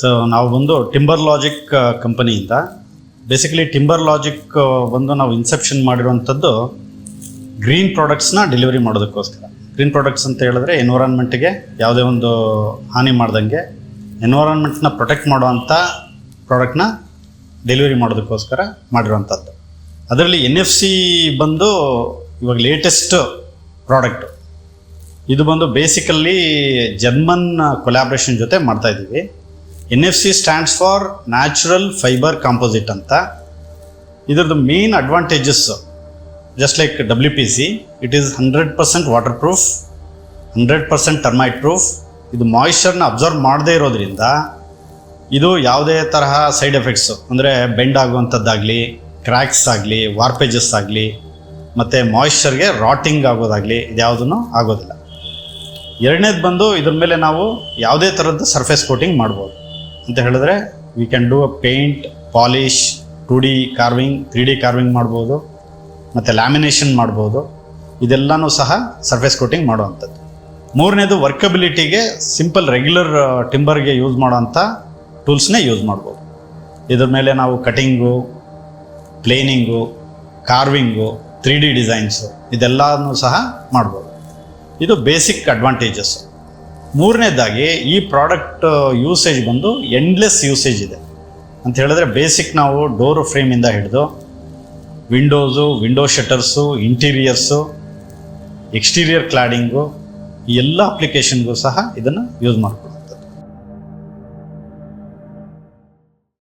So ನಾವು ಬಂದು timber logic ಕಂಪನಿಯಿಂದ ಬೇಸಿಕಲಿ ಟಿಂಬರ್ ಲಾಜಿಕ್ ಬಂದು ನಾವು ಇನ್ಸೆಪ್ಷನ್ ಮಾಡಿರುವಂಥದ್ದು ಗ್ರೀನ್ ಪ್ರಾಡಕ್ಟ್ಸ್ನ ಡೆಲಿವರಿ ಮಾಡೋದಕ್ಕೋಸ್ಕರ. ಗ್ರೀನ್ ಪ್ರಾಡಕ್ಟ್ಸ್ ಅಂತ ಹೇಳಿದ್ರೆ ಎನ್ವಿರಾನ್ಮೆಂಟ್ಗೆ ಯಾವುದೇ ಒಂದು ಹಾನಿ ಮಾಡ್ದಂಗೆ ಎನ್ವಿರಾನ್ಮೆಂಟ್ನ ಪ್ರೊಟೆಕ್ಟ್ ಮಾಡುವಂಥ ಪ್ರಾಡಕ್ಟ್ನ ಡೆಲಿವರಿ ಮಾಡೋದಕ್ಕೋಸ್ಕರ ಮಾಡಿರುವಂಥದ್ದು. ಅದರಲ್ಲಿ NFC ಬಂದು ಇವಾಗ ಲೇಟೆಸ್ಟ್ ಪ್ರಾಡಕ್ಟು. ಇದು ಬಂದು ಬೇಸಿಕಲ್ಲಿ ಜರ್ಮನ್ ಕೊಲ್ಯಾಬ್ರೇಷನ್ ಜೊತೆ ಮಾಡ್ತಾ ಇದ್ದೀವಿ. NFC stands for natural fibre composite ಅಂತ. ಇದರದ್ದು main advantages just like WPC, it is 100% water proof, 100% termite proof. ಇದು ಮಾಯಿಶ್ಚರ್ನ ಅಬ್ಸರ್ವ್ ಮಾಡದೇ ಇರೋದ್ರಿಂದ ಇದು ಯಾವುದೇ ತರಹ ಸೈಡ್ ಎಫೆಕ್ಟ್ಸು ಅಂದರೆ ಬೆಂಡ್ ಆಗುವಂಥದ್ದಾಗಲಿ, ಕ್ರ್ಯಾಕ್ಸ್ ಆಗಲಿ, ವಾರ್ಪೇಜಸ್ ಆಗಲಿ, ಮತ್ತು ಮಾಯಿಶ್ಚರ್ಗೆ ರಾಟಿಂಗ್ ಆಗೋದಾಗಲಿ ಇದ್ಯಾವುದೂ ಆಗೋದಿಲ್ಲ. ಎರಡನೇದು ಬಂದು ಇದ್ರ ಮೇಲೆ ನಾವು ಯಾವುದೇ ಥರದ್ದು ಸರ್ಫೇಸ್ ಕೋಟಿಂಗ್ ಮಾಡ್ಬೋದು. ಅಂತ ಹೇಳಿದ್ರೆ we can do a paint, polish, 2D carving, 3D carving ಮಾಡ್ಬೋದು, ಮತ್ತು ಲ್ಯಾಮಿನೇಷನ್ ಮಾಡ್ಬೋದು. ಇದೆಲ್ಲನೂ ಸಹ ಸರ್ಫೇಸ್ ಕೋಟಿಂಗ್ ಮಾಡುವಂಥದ್ದು. ಮೂರನೇದು ವರ್ಕಬಿಲಿಟಿಗೆ ಸಿಂಪಲ್ ರೆಗ್ಯುಲರ್ ಟಿಂಬರ್ಗೆ ಯೂಸ್ ಮಾಡೋವಂಥ ಟೂಲ್ಸ್ನೇ ಯೂಸ್ ಮಾಡ್ಬೋದು. ಇದ್ರ ಮೇಲೆ ನಾವು cutting, planning, carving, 3D designs ಇದೆಲ್ಲನೂ ಸಹ ಮಾಡ್ಬೋದು. ಇದು ಬೇಸಿಕ್ ಅಡ್ವಾಂಟೇಜಸ್. ಮೂರನೇದಾಗಿ ಈ ಪ್ರಾಡಕ್ಟ್ ಯೂಸೇಜ್ ಬಂದು ಎಂಡ್ಲೆಸ್ ಯೂಸೇಜ್ ಇದೆ. ಅಂತ ಹೇಳಿದ್ರೆ ಬೇಸಿಕ್ ನಾವು ಡೋರ್ ಫ್ರೇಮಿಂದ ಹಿಡಿದು ವಿಂಡೋಸು, ವಿಂಡೋ ಶಟರ್ಸು, ಇಂಟೀರಿಯರ್ಸು, ಎಕ್ಸ್ಟೀರಿಯರ್ ಕ್ಲಾಡಿಂಗು ಈ ಎಲ್ಲ ಅಪ್ಲಿಕೇಶನ್ಗೂ ಸಹ ಇದನ್ನು ಯೂಸ್ ಮಾಡ್ಬೋದು.